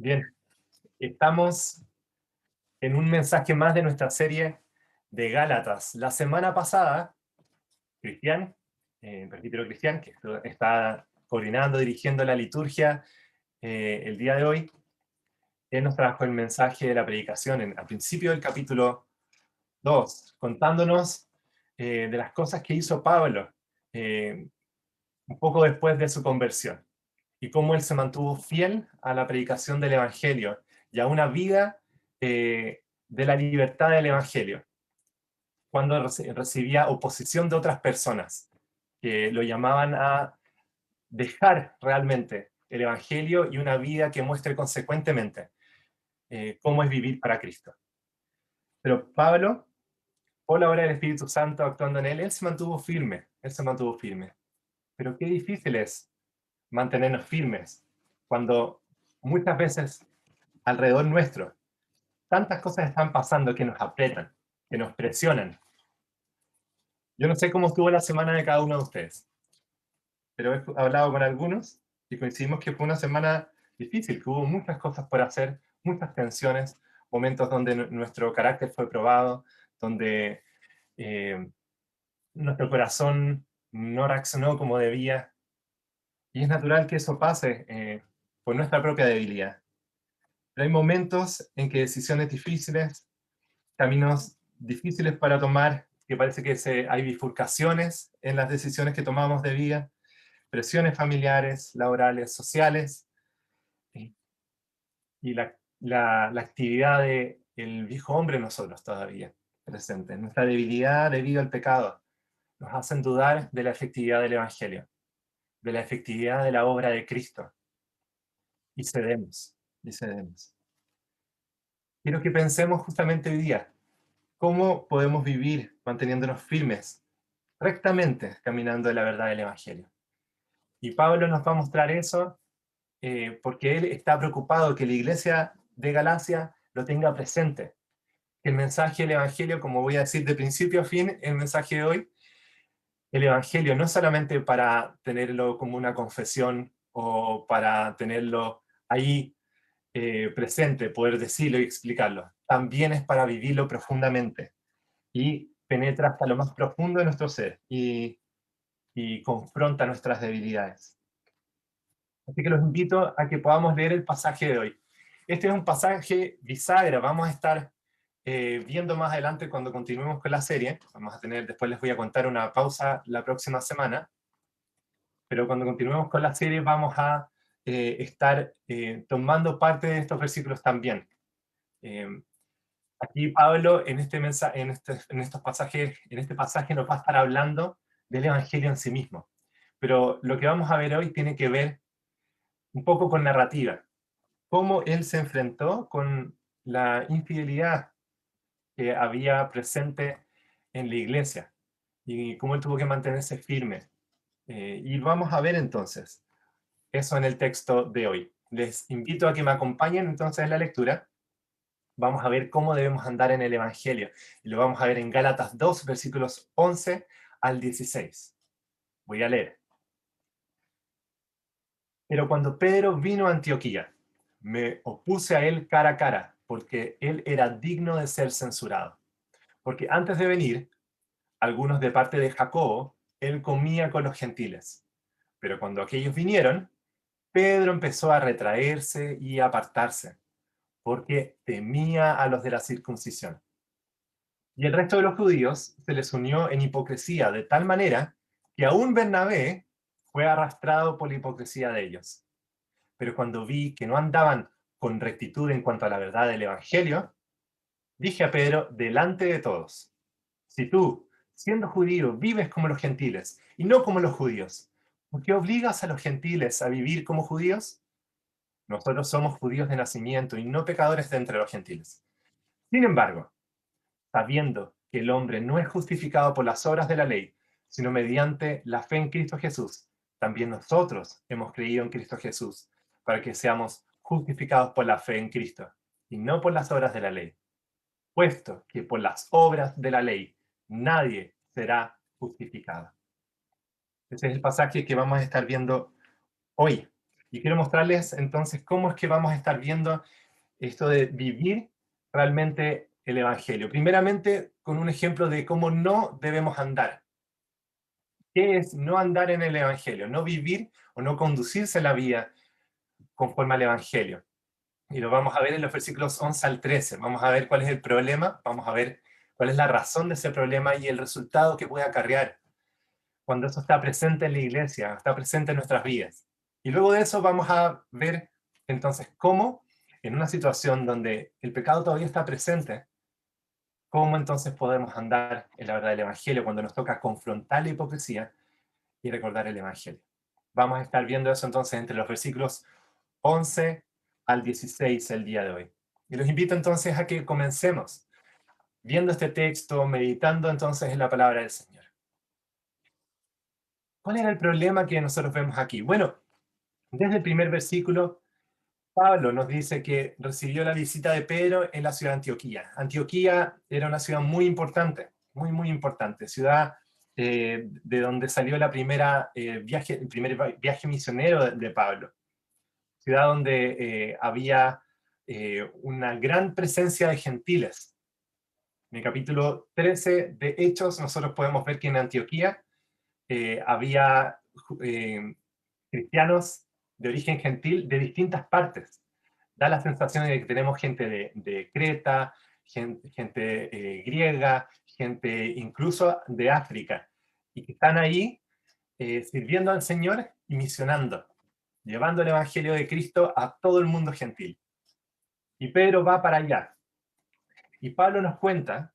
Bien, estamos en un mensaje más de nuestra serie de Gálatas. La semana pasada, Cristian, presbítero Cristian, que está coordinando, dirigiendo la liturgia el día de hoy, él nos trajo el mensaje de la predicación al principio del capítulo 2, contándonos de las cosas que hizo Pablo eh, un poco después de su conversión y cómo él se mantuvo fiel a la predicación del Evangelio y a una vida de la libertad del Evangelio, cuando recibía oposición de otras personas que lo llamaban a dejar realmente el Evangelio y una vida que muestre consecuentemente cómo es vivir para Cristo. Pero Pablo, por la obra del Espíritu Santo actuando en él, él se mantuvo firme, él se mantuvo firme. Pero qué difícil es mantenernos firmes cuando muchas veces alrededor nuestro tantas cosas están pasando que nos aprietan, que nos presionan. Yo no sé cómo estuvo la semana de cada uno de ustedes, pero he hablado con algunos y coincidimos que fue una semana difícil, que hubo muchas cosas por hacer, muchas tensiones, momentos donde nuestro carácter fue probado, donde eh, nuestro corazón no reaccionó como debía. Y es natural que eso pase por nuestra propia debilidad. Pero hay momentos en que decisiones difíciles, caminos difíciles para tomar, que parece que hay bifurcaciones en las decisiones que tomamos de vida, presiones familiares, laborales, sociales, y, y la actividad del viejo hombre en nosotros todavía presente. Nuestra debilidad debido al pecado nos hacen dudar de la efectividad del Evangelio, de la efectividad de la obra de Cristo, y cedemos, y cedemos. Quiero que pensemos justamente hoy día, ¿cómo podemos vivir manteniéndonos firmes, rectamente, caminando en la verdad del Evangelio? Y Pablo nos va a mostrar eso porque él está preocupado que la iglesia de Galacia lo tenga presente. Que el mensaje del Evangelio, como voy a decir de principio a fin, el mensaje de hoy, el Evangelio no es solamente para tenerlo como una confesión o para tenerlo ahí presente, poder decirlo y explicarlo. También es para vivirlo profundamente y penetra hasta lo más profundo de nuestro ser y confronta nuestras debilidades. Así que los invito a que podamos leer el pasaje de hoy. Este es un pasaje bisagra, vamos a estar viendo más adelante cuando continuemos con la serie. Vamos a tener, después les voy a contar una pausa la próxima semana, pero cuando continuemos con la serie vamos a estar tomando parte de estos versículos también. Eh, Aquí Pablo en en estos pasajes, en este pasaje nos va a estar hablando del Evangelio en sí mismo. Pero lo que vamos a ver hoy tiene que ver un poco con narrativa. Cómo él se enfrentó con la infidelidad que había presente en la iglesia y cómo él tuvo que mantenerse firme. Y vamos a ver entonces eso en el texto de hoy. Les invito a que me acompañen entonces en la lectura. Vamos a ver cómo debemos andar en el Evangelio. Y lo vamos a ver en Gálatas 2, versículos 11 al 16. Voy a leer. Pero cuando Pedro vino a Antioquía, me opuse a él cara a cara, porque él era digno de ser censurado. Porque antes de venir, algunos de parte de Jacobo, él comía con los gentiles. Pero cuando aquellos vinieron, Pedro empezó a retraerse y a apartarse, porque temía a los de la circuncisión. Y el resto de los judíos se les unió en hipocresía, de tal manera que aún Bernabé fue arrastrado por la hipocresía de ellos. Pero cuando vi que no andaban con rectitud en cuanto a la verdad del Evangelio, dije a Pedro delante de todos, si tú, siendo judío, vives como los gentiles y no como los judíos, ¿por qué obligas a los gentiles a vivir como judíos? Nosotros somos judíos de nacimiento y no pecadores de entre los gentiles. Sin embargo, sabiendo que el hombre no es justificado por las obras de la ley, sino mediante la fe en Cristo Jesús, también nosotros hemos creído en Cristo Jesús, para que seamos justificados por la fe en Cristo, y no por las obras de la ley, puesto que por las obras de la ley nadie será justificado. Ese es el pasaje que vamos a estar viendo hoy. Y quiero mostrarles entonces cómo es que vamos a estar viendo esto de vivir realmente el Evangelio. Primeramente, con un ejemplo de cómo no debemos andar. ¿Qué es no andar en el Evangelio? No vivir o no conducirse la vida conforme al Evangelio. Y lo vamos a ver en los versículos 11 al 13. Vamos a ver cuál es el problema, vamos a ver cuál es la razón de ese problema y el resultado que puede acarrear cuando eso está presente en la iglesia, está presente en nuestras vidas. Y luego de eso vamos a ver entonces cómo, en una situación donde el pecado todavía está presente, cómo entonces podemos andar en la verdad del Evangelio cuando nos toca confrontar la hipocresía y recordar el Evangelio. Vamos a estar viendo eso entonces entre los versículos 11 al 16 el día de hoy. Y los invito entonces a que comencemos viendo este texto, meditando entonces en la palabra del Señor. ¿Cuál era el problema que nosotros vemos aquí? Bueno, desde el primer versículo, Pablo nos dice que recibió la visita de Pedro en la ciudad de Antioquía. Antioquía era una ciudad muy importante, muy, muy importante, ciudad de donde salió el primer viaje misionero de Pablo, ciudad donde había una gran presencia de gentiles. En el capítulo 13 de Hechos, nosotros podemos ver que en Antioquía había eh, cristianos de origen gentil de distintas partes. Da la sensación de que tenemos gente de Creta, gente griega, gente incluso de África, y que están ahí sirviendo al Señor y misionando, llevando el Evangelio de Cristo a todo el mundo gentil. Y Pedro va para allá. Y Pablo nos cuenta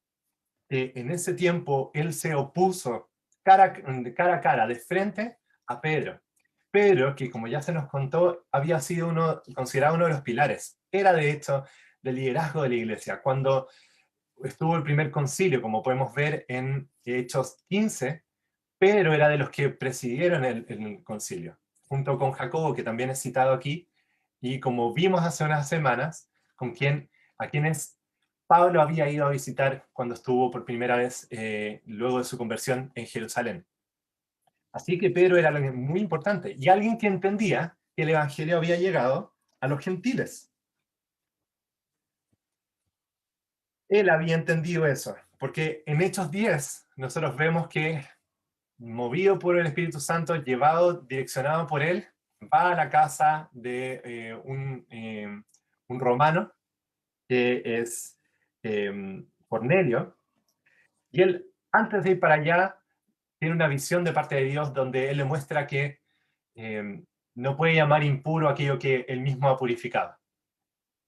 que en ese tiempo él se opuso cara a cara, de frente a Pedro. Pedro, que como ya se nos contó, había sido considerado uno de los pilares. Era de hecho del liderazgo de la iglesia. Cuando estuvo el primer concilio, como podemos ver en Hechos 15, Pedro era de los que presidieron el concilio, junto con Jacobo, que también es citado aquí, y como vimos hace unas semanas, a quienes Pablo había ido a visitar cuando estuvo por primera vez, luego de su conversión en Jerusalén. Así que Pedro era alguien muy importante y alguien que entendía que el Evangelio había llegado a los gentiles. Él había entendido eso, porque en Hechos 10 nosotros vemos que, movido por el Espíritu Santo, llevado, direccionado por él, va a la casa de un romano, que es Cornelio, y él, antes de ir para allá, tiene una visión de parte de Dios donde él le muestra que eh, no puede llamar impuro aquello que él mismo ha purificado.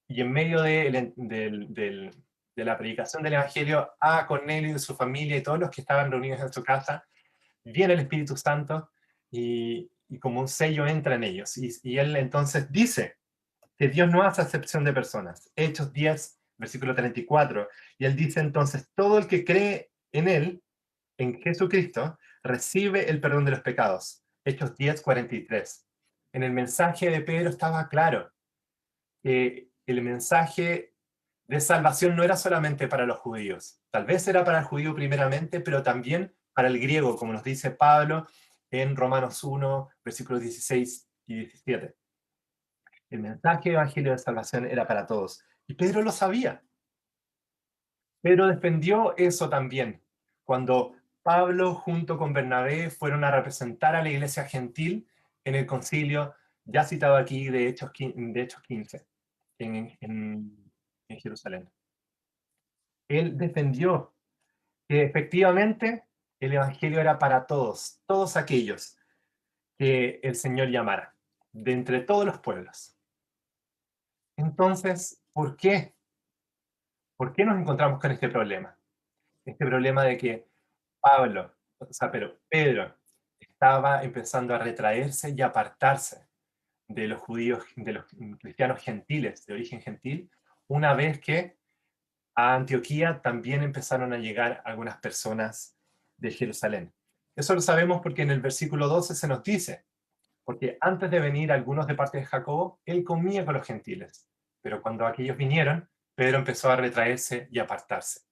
Y en medio de la predicación del Evangelio a Cornelio y su familia y todos los que estaban reunidos en su casa, viene el Espíritu Santo y como un sello entra en ellos. Y él entonces dice que Dios no hace acepción de personas. Hechos 10, versículo 34. Y él dice entonces, todo el que cree en él, en Jesucristo, recibe el perdón de los pecados. Hechos 10, 43. En el mensaje de Pedro estaba claro que el mensaje de salvación no era solamente para los judíos. Tal vez era para el judío primeramente, pero también para el griego, como nos dice Pablo en Romanos 1, versículos 16 y 17. El mensaje del evangelio de salvación era para todos. Y Pedro lo sabía. Pedro defendió eso también. Cuando Pablo junto con Bernabé fueron a representar a la iglesia gentil en el concilio, ya citado aquí de Hechos 15, en Jerusalén. Él defendió que efectivamente el Evangelio era para todos, todos aquellos que el Señor llamara, de entre todos los pueblos. Entonces, ¿por qué? ¿Por qué nos encontramos con este problema? Este problema de que pero Pedro estaba empezando a retraerse y apartarse de los judíos, de los cristianos gentiles, de origen gentil, una vez que a Antioquía también empezaron a llegar algunas personas de Jerusalén. Eso lo sabemos porque en el versículo 12 se nos dice, porque antes de venir algunos de parte de Jacobo, él comía con los gentiles, pero cuando aquellos vinieron, Pedro empezó a retraerse y apartarse.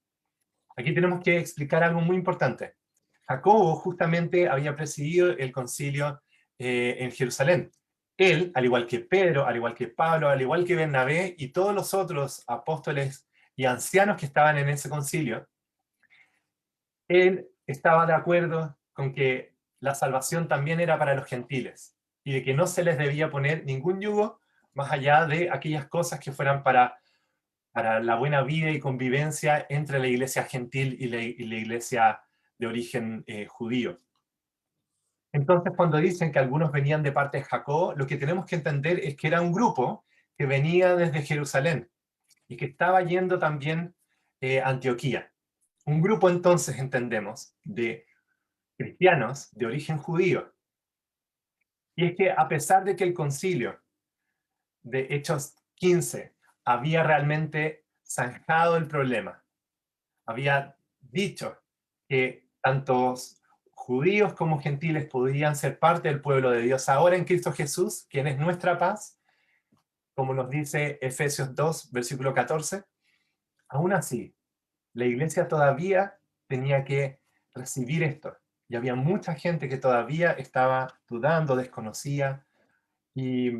Aquí tenemos que explicar algo muy importante. Jacobo justamente había presidido el concilio en Jerusalén. él, al igual que Pedro, al igual que Pablo, al igual que Bernabé y todos los otros apóstoles y ancianos que estaban en ese concilio, él estaba de acuerdo con que la salvación también era para los gentiles y de que no se les debía poner ningún yugo más allá de aquellas cosas que fueran para la buena vida y convivencia entre la iglesia gentil y la iglesia de origen judío. Entonces, cuando dicen que algunos venían de parte de Jacob, lo que tenemos que entender es que era un grupo que venía desde Jerusalén y que estaba yendo también a Antioquía. Un grupo, entonces, entendemos, de cristianos de origen judío. Y es que a pesar de que el concilio de Hechos 15 había realmente zanjado el problema, había dicho que tantos judíos como gentiles podían ser parte del pueblo de Dios ahora en Cristo Jesús, quien es nuestra paz, como nos dice Efesios 2, versículo 14, aún así, la iglesia todavía tenía que recibir esto. Y había mucha gente que todavía estaba dudando, desconocía, y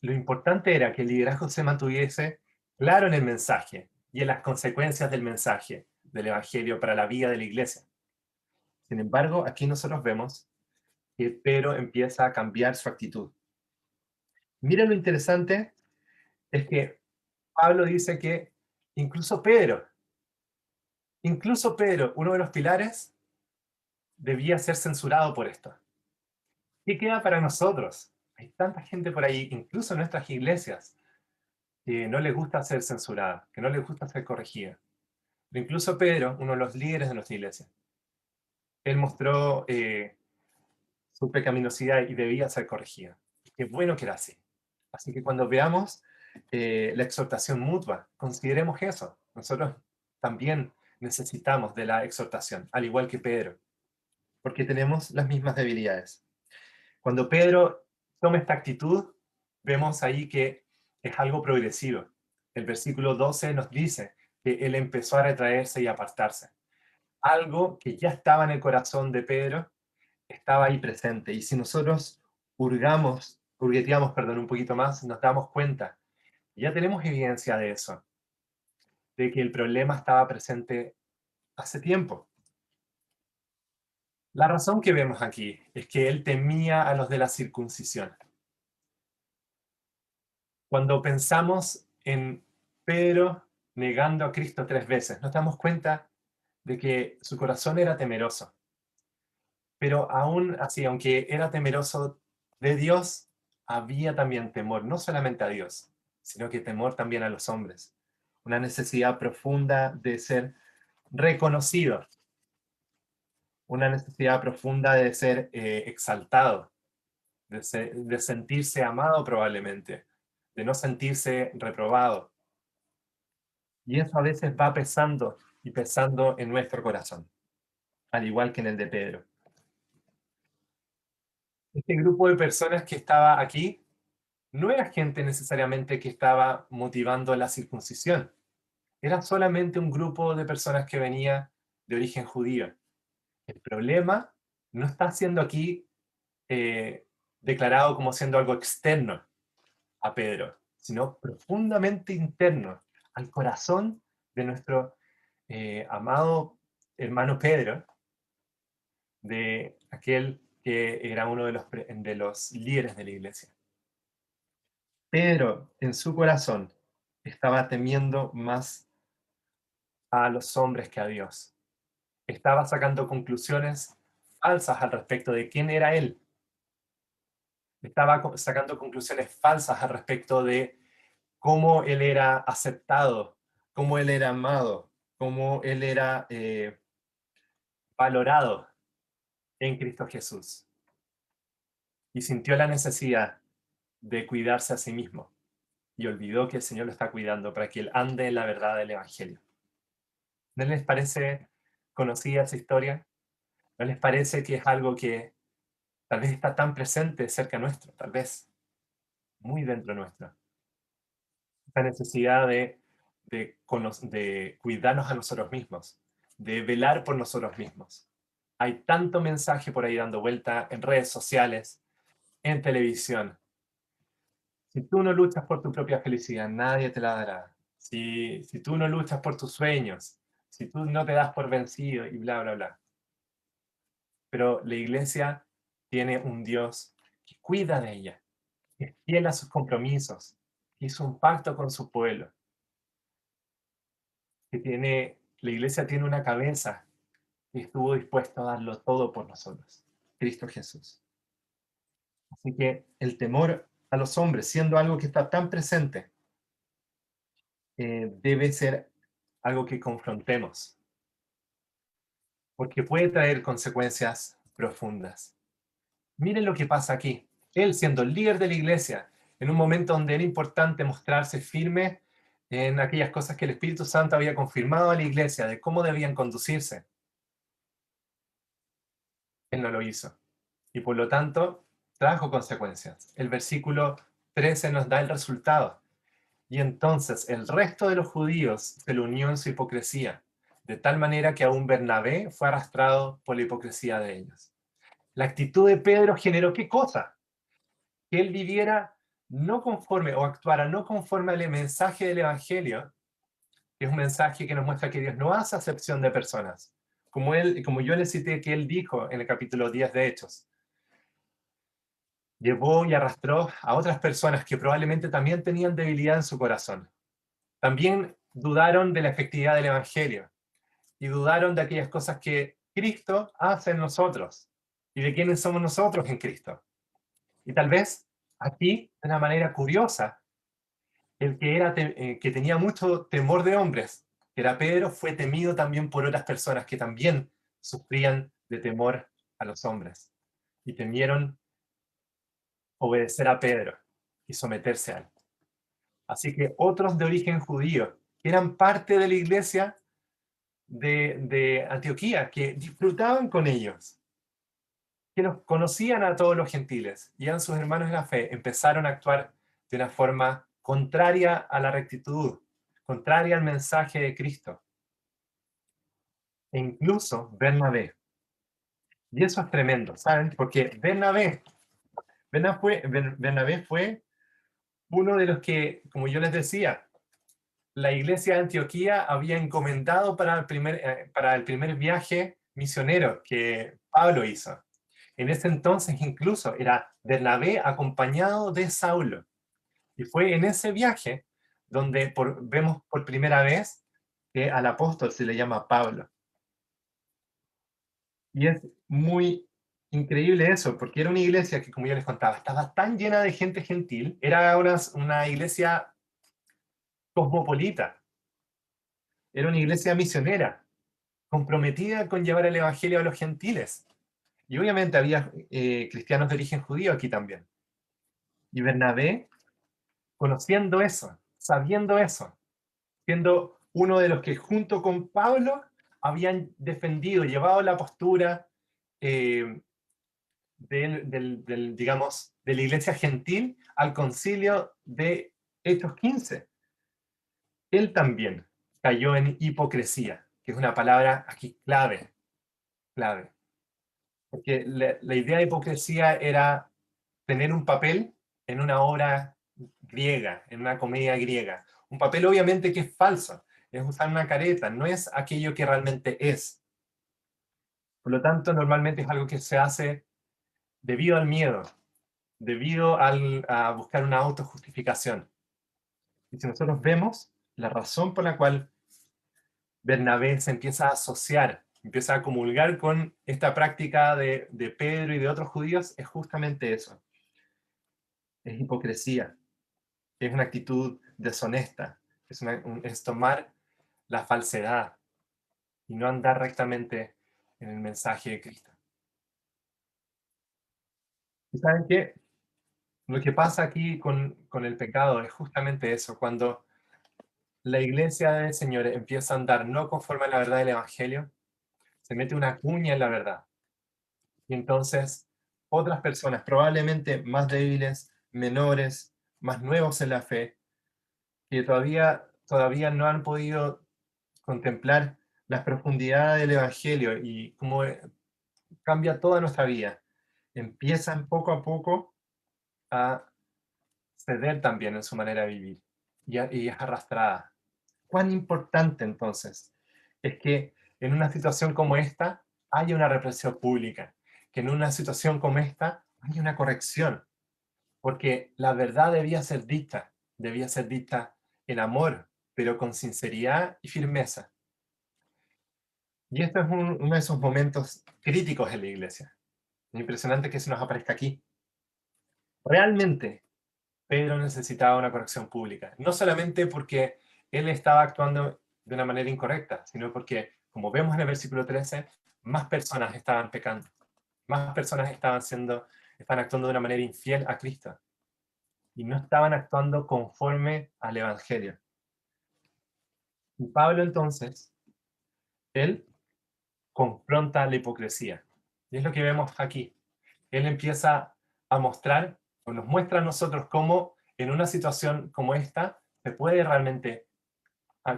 lo importante era que el liderazgo se mantuviese claro en el mensaje y en las consecuencias del mensaje del Evangelio para la vida de la iglesia. Sin embargo, aquí nosotros vemos que Pedro empieza a cambiar su actitud. Mira lo interesante, es que Pablo dice que incluso Pedro, uno de los pilares, debía ser censurado por esto. ¿Qué queda para nosotros? Hay tanta gente por ahí, incluso en nuestras iglesias, que no les gusta ser censurada, que no les gusta ser corregida. Pero incluso Pedro, uno de los líderes de nuestra iglesia, él mostró su pecaminosidad y debía ser corregida. Qué bueno que era así. Así que cuando veamos la exhortación mutua, consideremos eso. Nosotros también necesitamos de la exhortación, al igual que Pedro, porque tenemos las mismas debilidades. Cuando Pedro toma esta actitud, vemos ahí que es algo progresivo. El versículo 12 nos dice que él empezó a retraerse y a apartarse. Algo que ya estaba en el corazón de Pedro, estaba ahí presente. Y si nosotros hurgueteamos, un poquito más, nos damos cuenta. Ya tenemos evidencia de eso, de que el problema estaba presente hace tiempo. La razón que vemos aquí es que él temía a los de la circuncisión. Cuando pensamos en Pedro negando a Cristo 3 veces, nos damos cuenta de que su corazón era temeroso. Pero aún así, aunque era temeroso de Dios, había también temor, no solamente a Dios, sino que temor también a los hombres. Una necesidad profunda de ser reconocido, una necesidad profunda de ser exaltado, de sentirse amado probablemente, de no sentirse reprobado. Y eso a veces va pesando y pesando en nuestro corazón, al igual que en el de Pedro. Este grupo de personas que estaba aquí no era gente necesariamente que estaba motivando la circuncisión, era solamente un grupo de personas que venía de origen judío. El problema no está siendo aquí eh, declarado como siendo algo externo a Pedro, sino profundamente interno al corazón de nuestro amado hermano Pedro, de aquel que era uno de los líderes de la iglesia. Pedro, en su corazón, estaba temiendo más a los hombres que a Dios. Estaba sacando conclusiones falsas al respecto de quién era él. Estaba sacando conclusiones falsas al respecto de cómo él era aceptado, cómo él era amado, cómo él era valorado en Cristo Jesús. Y sintió la necesidad de cuidarse a sí mismo y olvidó que el Señor lo está cuidando para que él ande en la verdad del Evangelio. ¿No les parece conocida esa historia? ¿No les parece que es algo que tal vez está tan presente cerca nuestro, tal vez muy dentro nuestro? Esta necesidad de cuidarnos a nosotros mismos, de velar por nosotros mismos. Hay tanto mensaje por ahí dando vuelta en redes sociales, en televisión, Si tú no luchas por tu propia felicidad, nadie te la dará. Si tú no luchas por tus sueños, si tú no te das por vencido y bla, bla, bla. Pero la iglesia tiene un Dios que cuida de ella, que es fiel a sus compromisos, que hizo un pacto con su pueblo, la iglesia tiene una cabeza y estuvo dispuesto a darlo todo por nosotros, Cristo Jesús. Así que el temor a los hombres, siendo algo que está tan presente, debe ser algo que confrontemos, porque puede traer consecuencias profundas. Miren lo que pasa aquí. Él, siendo el líder de la iglesia, en un momento donde era importante mostrarse firme en aquellas cosas que el Espíritu Santo había confirmado a la iglesia, de cómo debían conducirse, él no lo hizo. Y por lo tanto, trajo consecuencias. El versículo 13 nos da el resultado. Y entonces el resto de los judíos se le unió en su hipocresía, de tal manera que aún Bernabé fue arrastrado por la hipocresía de ellos. La actitud de Pedro generó ¿qué cosa? Que él viviera no conforme o actuara no conforme al mensaje del Evangelio, que es un mensaje que nos muestra que Dios no hace acepción de personas. Como yo le cité que él dijo en el capítulo 10 de Hechos, llevó y arrastró a otras personas que probablemente también tenían debilidad en su corazón. También dudaron de la efectividad del Evangelio y dudaron de aquellas cosas que Cristo hace en nosotros y de quiénes somos nosotros en Cristo. Y tal vez aquí, de una manera curiosa, que tenía mucho temor de hombres, que era Pedro, fue temido también por otras personas que también sufrían de temor a los hombres y temieron obedecer a Pedro y someterse a él. Así que otros de origen judío, que eran parte de la iglesia de Antioquía, que disfrutaban con ellos, que los conocían a todos los gentiles y eran sus hermanos en la fe, empezaron a actuar de una forma contraria a la rectitud, contraria al mensaje de Cristo, e incluso Bernabé. Y eso es tremendo, ¿saben? Porque Bernabé fue uno de los que, como yo les decía, la iglesia de Antioquía había encomendado para el primer viaje misionero que Pablo hizo. En ese entonces incluso era Bernabé acompañado de Saulo. Y fue en ese viaje donde vemos por primera vez que al apóstol se le llama Pablo. Y es muy increíble eso, porque era una iglesia que, como yo les contaba, estaba tan llena de gente gentil, era una iglesia cosmopolita, era una iglesia misionera, comprometida con llevar el evangelio a los gentiles. Y obviamente había cristianos de origen judío aquí también. Y Bernabé, conociendo eso, sabiendo eso, siendo uno de los que junto con Pablo habían defendido, llevado la postura eh, digamos, de la iglesia gentil al concilio de Hechos 15. Él también cayó en hipocresía, que es una palabra aquí clave, clave. Porque la idea de hipocresía era tener un papel en una obra griega, en una comedia griega. Un papel obviamente que es falso, es usar una careta, no es aquello que realmente es. Por lo tanto, normalmente es algo que se hace debido al miedo, debido a buscar una autojustificación. Y si nosotros vemos la razón por la cual Bernabé se empieza a asociar, empieza a comulgar con esta práctica de Pedro y de otros judíos, es justamente eso. Es hipocresía, es una actitud deshonesta, es tomar la falsedad y no andar rectamente en el mensaje de Cristo. ¿Y saben qué? Lo que pasa aquí con el pecado es justamente eso, cuando la iglesia del Señor empieza a andar no conforme a la verdad del Evangelio, se mete una cuña en la verdad. Y entonces otras personas, probablemente más débiles, menores, más nuevos en la fe, que todavía no han podido contemplar las profundidades del Evangelio y cómo cambia toda nuestra vida, empiezan poco a poco a ceder también en su manera de vivir y es arrastrada. ¿Cuán importante entonces es que en una situación como esta haya una represión pública? Que en una situación como esta haya una corrección, porque la verdad debía ser dicta en amor, pero con sinceridad y firmeza. Y esto es uno de esos momentos críticos en la iglesia. Es impresionante que se nos aparezca aquí. Realmente, Pedro necesitaba una corrección pública, no solamente porque él estaba actuando de una manera incorrecta, sino porque, como vemos en el versículo 13, más personas estaban pecando, más personas estaban actuando de una manera infiel a Cristo y no estaban actuando conforme al Evangelio. Y Pablo entonces, él confronta la hipocresía. Y es lo que vemos aquí. Él empieza a mostrar, o nos muestra a nosotros cómo en una situación como esta se puede realmente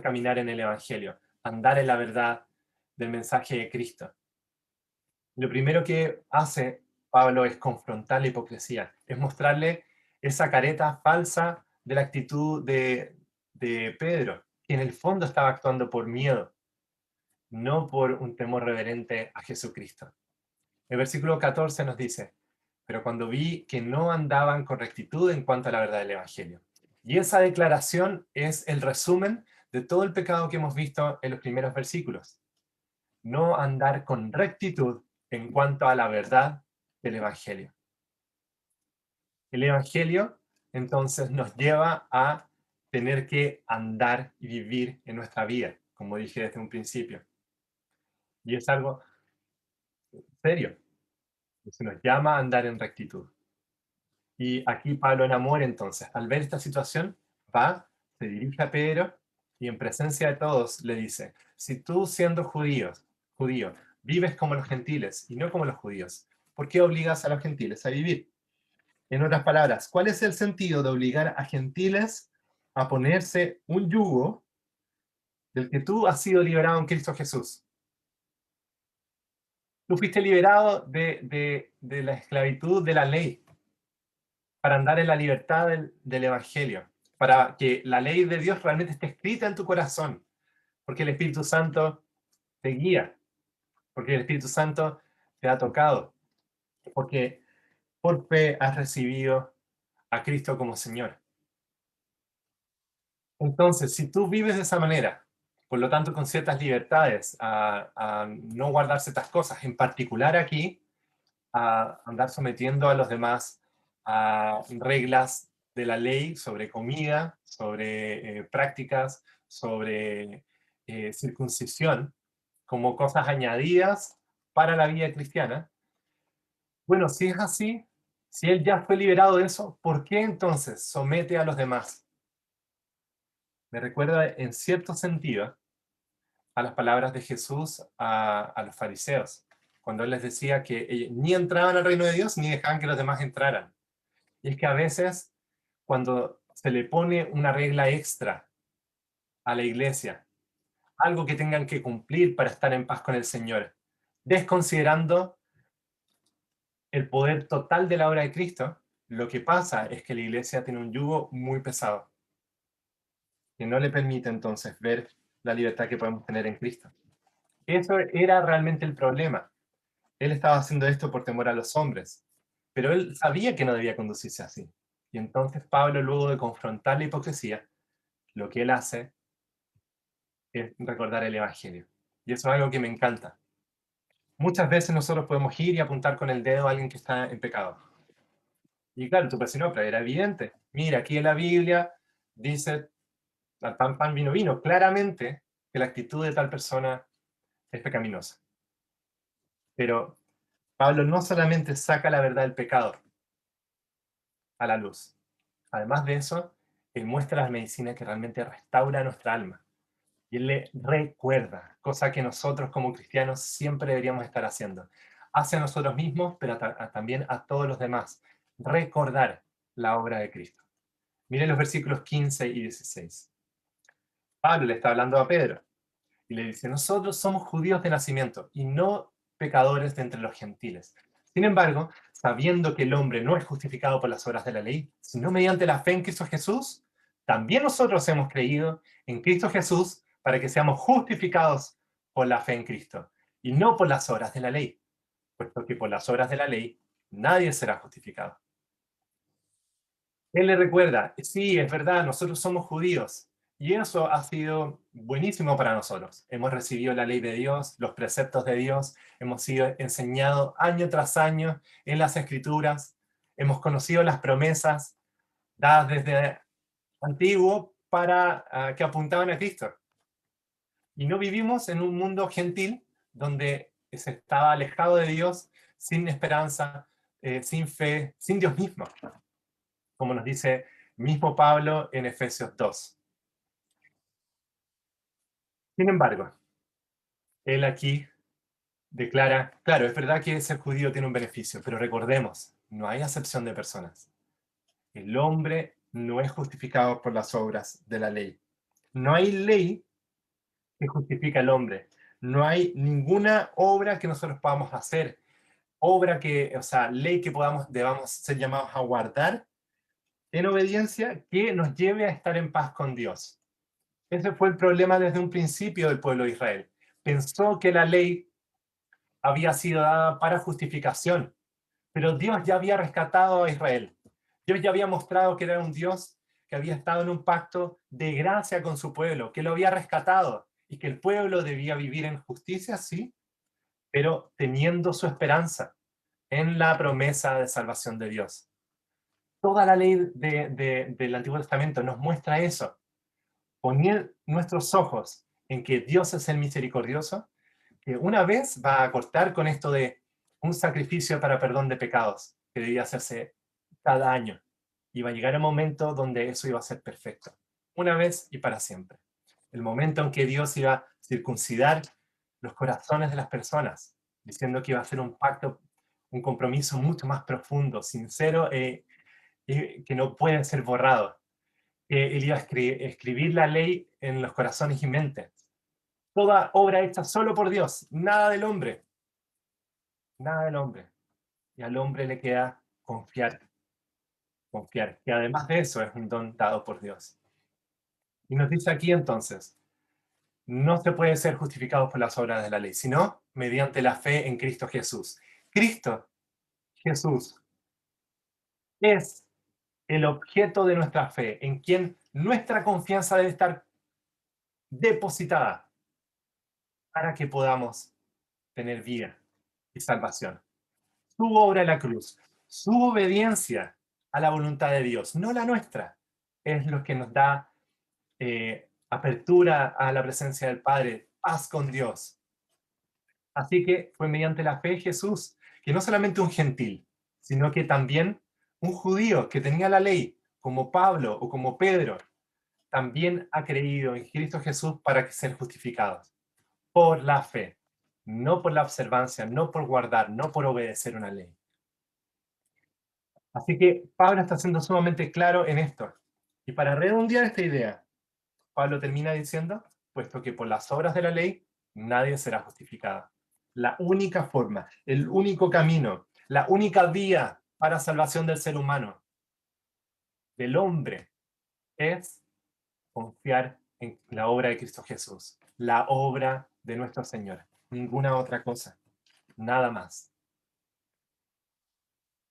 caminar en el Evangelio, andar en la verdad del mensaje de Cristo. Lo primero que hace Pablo es confrontar la hipocresía, es mostrarle esa careta falsa de la actitud de Pedro, que en el fondo estaba actuando por miedo, no por un temor reverente a Jesucristo. El versículo 14 nos dice, pero cuando vi que no andaban con rectitud en cuanto a la verdad del Evangelio. Y esa declaración es el resumen de todo el pecado que hemos visto en los primeros versículos. No andar con rectitud en cuanto a la verdad del Evangelio. El Evangelio entonces nos lleva a tener que andar y vivir en nuestra vida, como dije desde un principio. Y es algo serio. Se nos llama a andar en rectitud. Y aquí Pablo en amor, entonces, al ver esta situación, va, se dirige a Pedro y en presencia de todos le dice, si tú siendo judío, vives como los gentiles y no como los judíos, ¿por qué obligas a los gentiles a vivir? En otras palabras, ¿cuál es el sentido de obligar a gentiles a ponerse un yugo del que tú has sido liberado en Cristo Jesús? Tú fuiste liberado de la esclavitud de la ley para andar en la libertad del Evangelio, para que la ley de Dios realmente esté escrita en tu corazón, porque el Espíritu Santo te guía, porque el Espíritu Santo te ha tocado, porque por fe has recibido a Cristo como Señor. Entonces, si tú vives de esa manera, por lo tanto con ciertas libertades, a no guardar ciertas cosas, en particular aquí, a andar sometiendo a los demás a reglas de la ley sobre comida, sobre prácticas, sobre circuncisión, como cosas añadidas para la vida cristiana. Bueno, si es así, si él ya fue liberado de eso, ¿por qué entonces somete a los demás? Me recuerda en cierto sentido a las palabras de Jesús a los fariseos, cuando él les decía que ellos ni entraban al reino de Dios ni dejaban que los demás entraran. Y es que a veces, cuando se le pone una regla extra a la iglesia, algo que tengan que cumplir para estar en paz con el Señor, desconsiderando el poder total de la obra de Cristo, lo que pasa es que la iglesia tiene un yugo muy pesado, que no le permite entonces ver la libertad que podemos tener en Cristo. Eso era realmente el problema. Él estaba haciendo esto por temor a los hombres, pero él sabía que no debía conducirse así. Y entonces Pablo, luego de confrontar la hipocresía, lo que él hace es recordar el Evangelio. Y eso es algo que me encanta. Muchas veces nosotros podemos ir y apuntar con el dedo a alguien que está en pecado. Y claro, tú puedes decir, no, pero era evidente. Mira, aquí en la Biblia dice, al pan, pan, vino, vino, claramente que la actitud de tal persona es pecaminosa. Pero Pablo no solamente saca la verdad del pecado a la luz. Además de eso, él muestra las medicinas que realmente restaura nuestra alma. Y él le recuerda, cosa que nosotros como cristianos siempre deberíamos estar haciendo. Hacia nosotros mismos, pero también a todos los demás. Recordar la obra de Cristo. Miren los versículos 15 y 16. Pablo le está hablando a Pedro y le dice, nosotros somos judíos de nacimiento y no pecadores de entre los gentiles, Sin embargo, sabiendo que el hombre no es justificado por las obras de la ley, sino mediante la fe en Cristo Jesús, también nosotros hemos creído en Cristo Jesús para que seamos justificados por la fe en Cristo, y no por las obras de la ley, puesto que por las obras de la ley nadie será justificado. Él le recuerda, sí, es verdad, nosotros somos judíos, y eso ha sido buenísimo para nosotros. Hemos recibido la ley de Dios, los preceptos de Dios, hemos sido enseñados año tras año en las Escrituras, hemos conocido las promesas dadas desde antiguo para que apuntaban a Cristo. Y no vivimos en un mundo gentil donde se estaba alejado de Dios, sin esperanza, sin fe, sin Dios mismo, como nos dice mismo Pablo en Efesios 2. Sin embargo, él aquí declara, claro, es verdad que ser judío tiene un beneficio, pero recordemos, no hay acepción de personas. El hombre no es justificado por las obras de la ley. No hay ley que justifique al hombre. No hay ninguna obra que nosotros podamos hacer, obra que, o sea, ley que debamos ser llamados a guardar en obediencia que nos lleve a estar en paz con Dios. Ese fue el problema desde un principio del pueblo de Israel. Pensó que la ley había sido dada para justificación, pero Dios ya había rescatado a Israel. Dios ya había mostrado que era un Dios que había estado en un pacto de gracia con su pueblo, que lo había rescatado y que el pueblo debía vivir en justicia, sí, pero teniendo su esperanza en la promesa de salvación de Dios. Toda la ley del Antiguo Testamento nos muestra eso. Poner nuestros ojos en que Dios es el misericordioso, que una vez va a cortar con esto de un sacrificio para perdón de pecados, que debía hacerse cada año. Y va a llegar el momento donde eso iba a ser perfecto, una vez y para siempre. El momento en que Dios iba a circuncidar los corazones de las personas, diciendo que iba a ser un pacto, un compromiso mucho más profundo, sincero, que no puede ser borrado. Que él iba a escribir la ley en los corazones y mentes. Toda obra hecha solo por Dios, nada del hombre, nada del hombre. Y al hombre le queda confiar, confiar, que además de eso es un don dado por Dios. Y nos dice aquí entonces, no se puede ser justificado por las obras de la ley, sino mediante la fe en Cristo Jesús. Cristo Jesús es el objeto de nuestra fe, en quien nuestra confianza debe estar depositada para que podamos tener vida y salvación. Su obra en la cruz, su obediencia a la voluntad de Dios, no la nuestra, es lo que nos da apertura a la presencia del Padre, paz con Dios. Así que fue mediante la fe Jesús, que no solamente un gentil, sino que también un judío que tenía la ley, como Pablo o como Pedro, también ha creído en Cristo Jesús para ser justificados por la fe, no por la observancia, no por guardar, no por obedecer una ley. Así que Pablo está siendo sumamente claro en esto. Y para redondear esta idea, Pablo termina diciendo, puesto que por las obras de la ley nadie será justificado. La única forma, el único camino, la única vía para salvación del ser humano, del hombre, es confiar en la obra de Cristo Jesús, la obra de nuestro Señor. Ninguna otra cosa, nada más.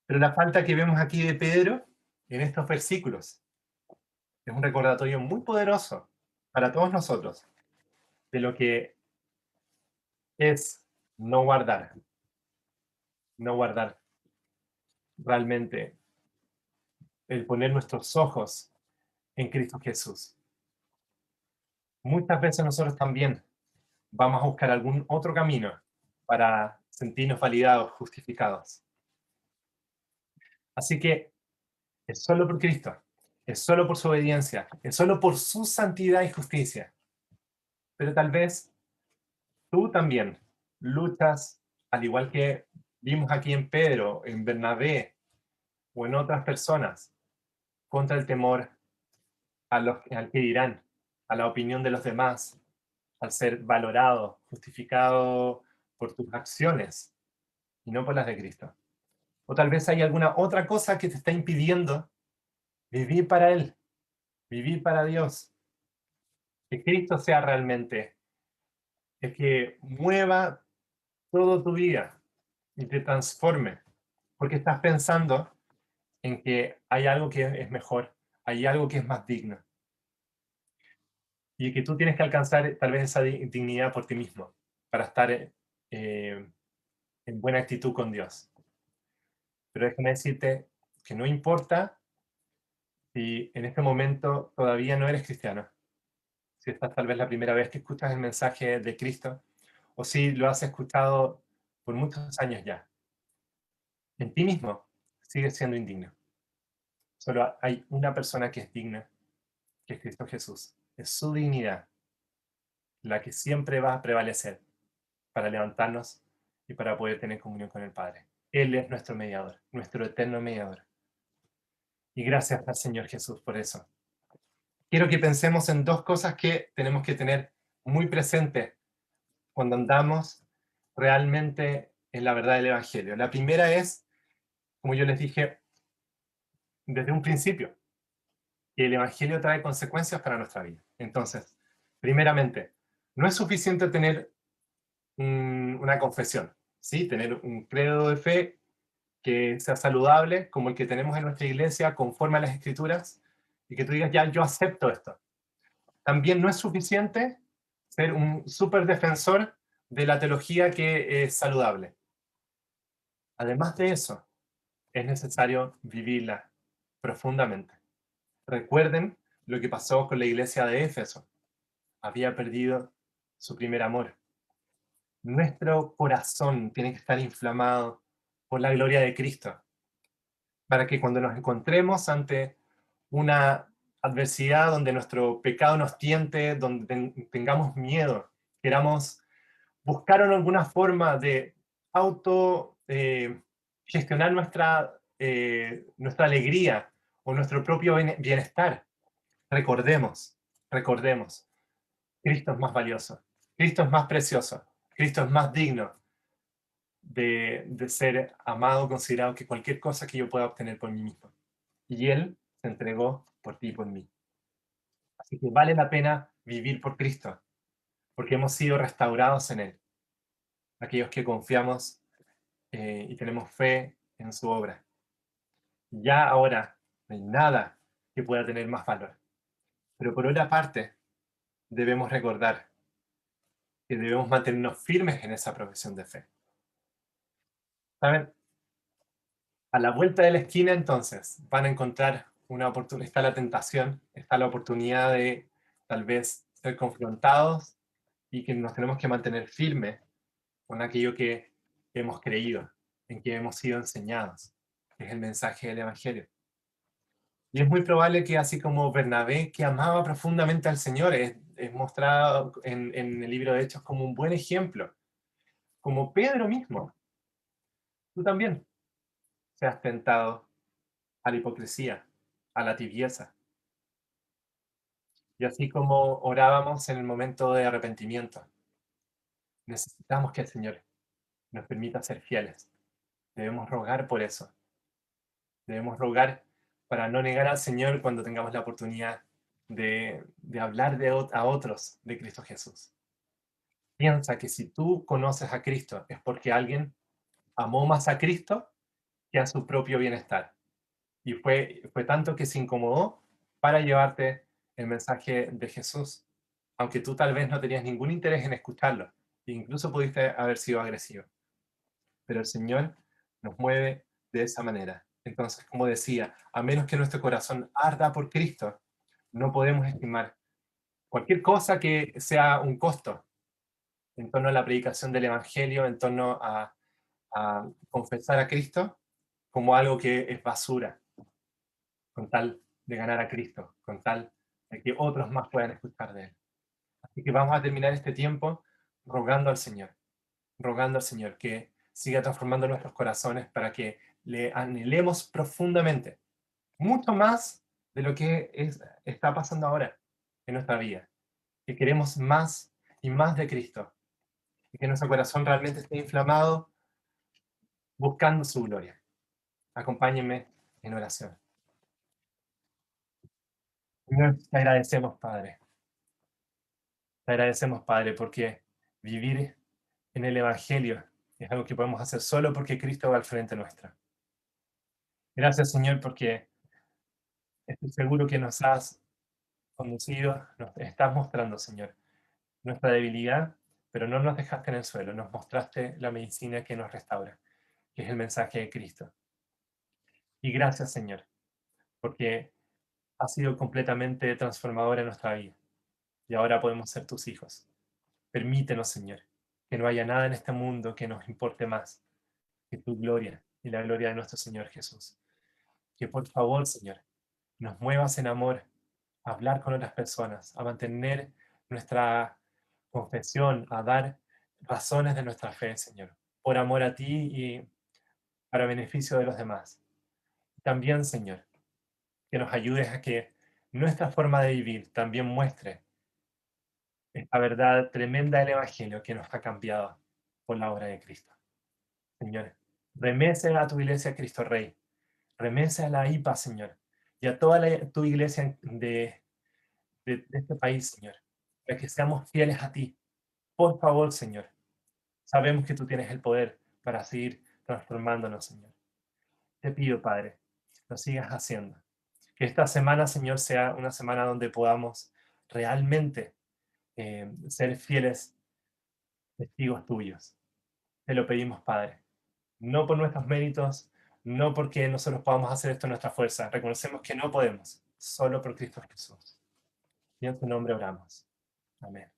Pero la falta que vemos aquí de Pedro en estos versículos es un recordatorio muy poderoso para todos nosotros de lo que es no guardar, no guardar realmente el poner nuestros ojos en Cristo Jesús. Muchas veces nosotros también vamos a buscar algún otro camino para sentirnos validados, justificados. Así que es solo por Cristo, es solo por su obediencia, es solo por su santidad y justicia. Pero tal vez tú también luchas, al igual que vimos aquí en Pedro, en Bernabé o en otras personas, contra el temor al que dirán, a la opinión de los demás, al ser valorado, justificado por tus acciones y no por las de Cristo. O tal vez hay alguna otra cosa que te está impidiendo vivir para Él, vivir para Dios. Que Cristo sea realmente el que mueva toda tu vida y te transforme. Porque estás pensando en que hay algo que es mejor, hay algo que es más digno. Y que tú tienes que alcanzar tal vez esa dignidad por ti mismo, para estar en buena actitud con Dios. Pero déjame decirte que no importa si en este momento todavía no eres cristiano, si esta es tal vez la primera vez que escuchas el mensaje de Cristo, o si lo has escuchado por muchos años ya. En ti mismo sigues siendo indigno. Solo hay una persona que es digna, que es Cristo Jesús. Es su dignidad la que siempre va a prevalecer para levantarnos y para poder tener comunión con el Padre. Él es nuestro mediador, nuestro eterno mediador. Y gracias al Señor Jesús por eso. Quiero que pensemos en dos cosas que tenemos que tener muy presentes cuando andamos realmente en la verdad del Evangelio. La primera es, como yo les dije desde un principio, que el Evangelio trae consecuencias para nuestra vida. Entonces, primeramente, no es suficiente tener una confesión, ¿sí? Tener un credo de fe que sea saludable, como el que tenemos en nuestra iglesia, conforme a las Escrituras, y que tú digas, ya, yo acepto esto. También no es suficiente ser un súper defensor de la teología que es saludable. Además de eso, es necesario vivirla profundamente. Recuerden lo que pasó con la iglesia de Éfeso. Había perdido su primer amor. Nuestro corazón tiene que estar inflamado por la gloria de Cristo, para que cuando nos encontremos ante una adversidad donde nuestro pecado nos tiente, donde tengamos miedo, queramos buscar alguna forma de auto gestionar nuestra alegría o nuestro propio bienestar, recordemos, recordemos, Cristo es más valioso, Cristo es más precioso, Cristo es más digno de ser amado, considerado que cualquier cosa que yo pueda obtener por mí mismo. Y Él se entregó por ti y por mí. Así que vale la pena vivir por Cristo, porque hemos sido restaurados en Él. Aquellos que confiamos y tenemos fe en su obra. Ya ahora no hay nada que pueda tener más valor. Pero por otra parte, debemos recordar que debemos mantenernos firmes en esa profesión de fe. ¿Saben? A la vuelta de la esquina, entonces, van a encontrar una oportunidad, está la tentación, está la oportunidad de tal vez ser confrontados y que nos tenemos que mantener firmes con aquello que hemos creído, en que hemos sido enseñados, que es el mensaje del Evangelio. Y es muy probable que así como Bernabé, que amaba profundamente al Señor, es mostrado en el libro de Hechos como un buen ejemplo, como Pedro mismo, tú también seas tentado a la hipocresía, a la tibieza. Y así como orábamos en el momento de arrepentimiento, necesitamos que el Señor nos permita ser fieles. Debemos rogar por eso. Debemos rogar para no negar al Señor cuando tengamos la oportunidad de hablar a otros de Cristo Jesús. Piensa que si tú conoces a Cristo es porque alguien amó más a Cristo que a su propio bienestar. Y fue tanto que se incomodó para llevarte el mensaje de Jesús, aunque tú tal vez no tenías ningún interés en escucharlo, e incluso pudiste haber sido agresivo. Pero el Señor nos mueve de esa manera. Entonces, como decía, a menos que nuestro corazón arda por Cristo, no podemos estimar cualquier cosa que sea un costo en torno a la predicación del Evangelio, en torno a confesar a Cristo, como algo que es basura, con tal de ganar a Cristo, con tal de que otros más puedan escuchar de Él. Así que vamos a terminar este tiempo rogando al Señor que siga transformando nuestros corazones para que le anhelemos profundamente, mucho más de lo que está pasando ahora en nuestra vida, que queremos más y más de Cristo, y que nuestro corazón realmente esté inflamado buscando su gloria. Acompáñenme en oración. Señor, te agradecemos, Padre. Te agradecemos, Padre, porque vivir en el Evangelio es algo que podemos hacer solo porque Cristo va al frente nuestra. Gracias, Señor, porque estoy seguro que nos has conducido, nos estás mostrando, Señor, nuestra debilidad, pero no nos dejaste en el suelo, nos mostraste la medicina que nos restaura, que es el mensaje de Cristo. Y gracias, Señor, porque ha sido completamente transformadora en nuestra vida y ahora podemos ser tus hijos. Permítenos, Señor, que no haya nada en este mundo que nos importe más que tu gloria y la gloria de nuestro Señor Jesús. Que por favor, Señor, nos muevas en amor a hablar con otras personas, a mantener nuestra confesión, a dar razones de nuestra fe, Señor, por amor a ti y para beneficio de los demás. También, Señor, que nos ayudes a que nuestra forma de vivir también muestre esta verdad tremenda del Evangelio que nos ha cambiado por la obra de Cristo. Señor, remece a tu iglesia Cristo Rey, remece a la IPA, Señor, y a toda tu iglesia de este país, Señor, para que seamos fieles a ti. Por favor, Señor, sabemos que tú tienes el poder para seguir transformándonos, Señor. Te pido, Padre, lo sigas haciendo. Que esta semana, Señor, sea una semana donde podamos realmente ser fieles testigos tuyos. Te lo pedimos, Padre. No por nuestros méritos, no porque nosotros podamos hacer esto en nuestra fuerza. Reconocemos que no podemos, solo por Cristo Jesús. Y en su nombre oramos. Amén.